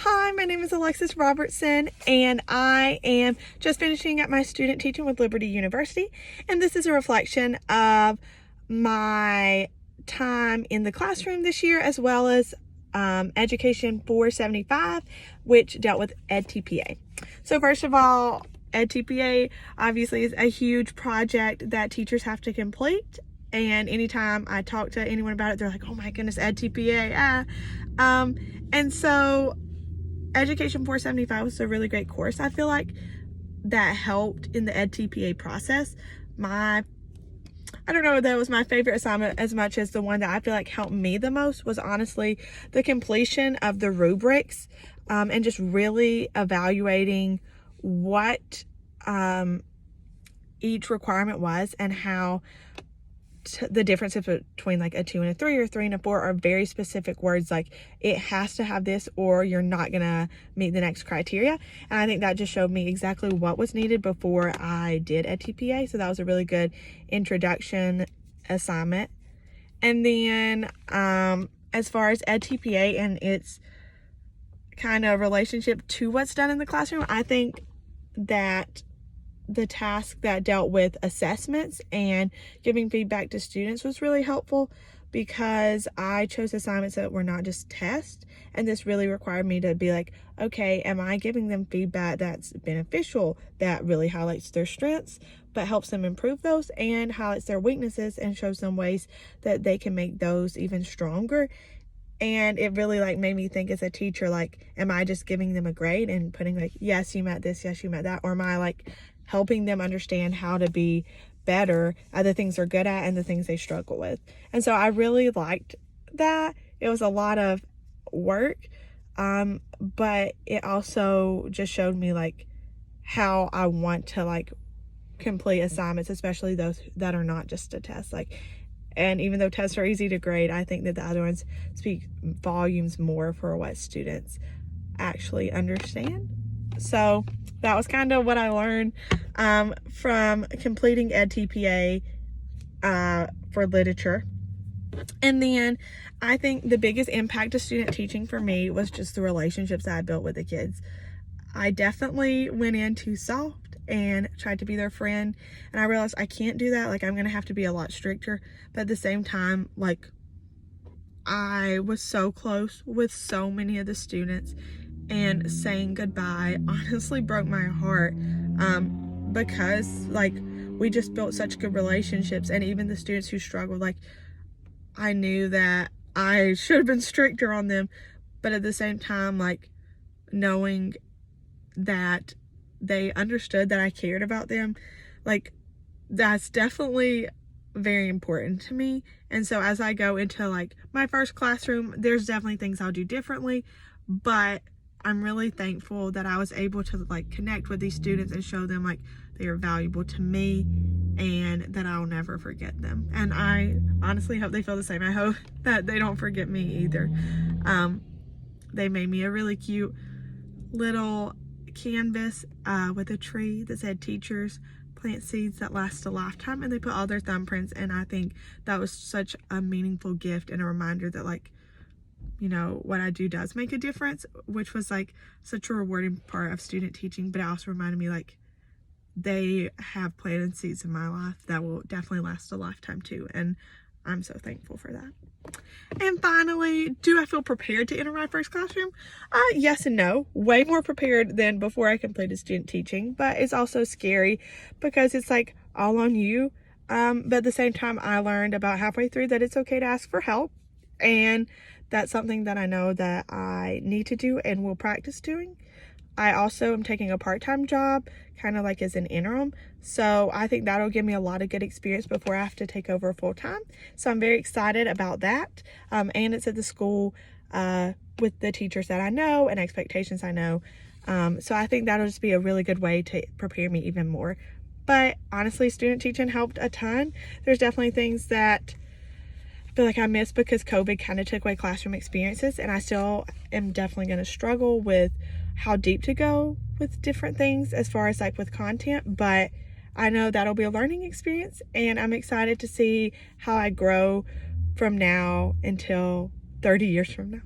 Hi, my name is Alexis Robertson, and I am just finishing up my student teaching with Liberty University. And this is a reflection of my time in the classroom this year, as well as Education 475, which dealt with EdTPA. So first of all, EdTPA obviously is a huge project that teachers have to complete. And anytime I talk to anyone about it, they're like, oh my goodness, EdTPA. And so Education 475 was a really great course. I feel like that helped in the EdTPA process. I don't know if that was my favorite assignment as much as the one that I feel like helped me the most was honestly the completion of the rubrics, and just really evaluating what each requirement was and how the differences between like a 2 and a 3 or 3 and a 4 are very specific words, like it has to have this or you're not gonna meet the next criteria. And I think that just showed me exactly what was needed before I did EdTPA. So that was a really good introduction assignment. And then as far as EdTPA and its kind of relationship to what's done in the classroom, I think that the task that dealt with assessments and giving feedback to students was really helpful, because I chose assignments that were not just tests, and this really required me to be like, okay, am I giving them feedback that's beneficial, that really highlights their strengths but helps them improve those, and highlights their weaknesses and shows them ways that they can make those even stronger. And it really like made me think as a teacher, like, am I just giving them a grade and putting like, yes, you met this, yes, you met that, or am I like helping them understand how to be better at the things they're good at and the things they struggle with? And so I really liked that. It was a lot of work, but it also just showed me like how I want to like complete assignments, especially those that are not just a test. And even though tests are easy to grade, I think that the other ones speak volumes more for what students actually understand. So that was kind of what I learned from completing EdTPA for literature. And then I think the biggest impact of student teaching for me was just the relationships that I built with the kids. I definitely went in too soft and tried to be their friend, and I realized I can't do that. Like, I'm gonna have to be a lot stricter, but at the same time, like, I was so close with so many of the students, and saying goodbye honestly broke my heart, because like we just built such good relationships. And even the students who struggled, like, I knew that I should have been stricter on them, but at the same time, like, knowing that they understood that I cared about them, like, that's definitely very important to me. And so as I go into like my first classroom, there's definitely things I'll do differently, but I'm really thankful that I was able to like connect with these students and show them like they are valuable to me and that I'll never forget them. And I honestly hope they feel the same. I hope that they don't forget me either. They made me a really cute little canvas with a tree that said teachers plant seeds that last a lifetime, and they put all their thumbprints. And I think that was such a meaningful gift and a reminder that, like, you know, what I do does make a difference, which was like such a rewarding part of student teaching. But it also reminded me like they have planted seeds in my life that will definitely last a lifetime too, and I'm so thankful for that. And finally, do I feel prepared to enter my first classroom? Yes and no. Way more prepared than before I completed student teaching, but it's also scary because it's like all on you. But at the same time, I learned about halfway through that it's okay to ask for help, and that's something that I know that I need to do and will practice doing. I also am taking a part-time job, kind of like as an interim. So I think that'll give me a lot of good experience before I have to take over full-time. So I'm very excited about that. And it's at the school with the teachers that I know and expectations I know. So I think that'll just be a really good way to prepare me even more. But honestly, student teaching helped a ton. There's definitely things that I feel like I missed because COVID kind of took away classroom experiences, and I still am definitely going to struggle with how deep to go with different things as far as like with content, but I know that'll be a learning experience, and I'm excited to see how I grow from now until 30 years from now.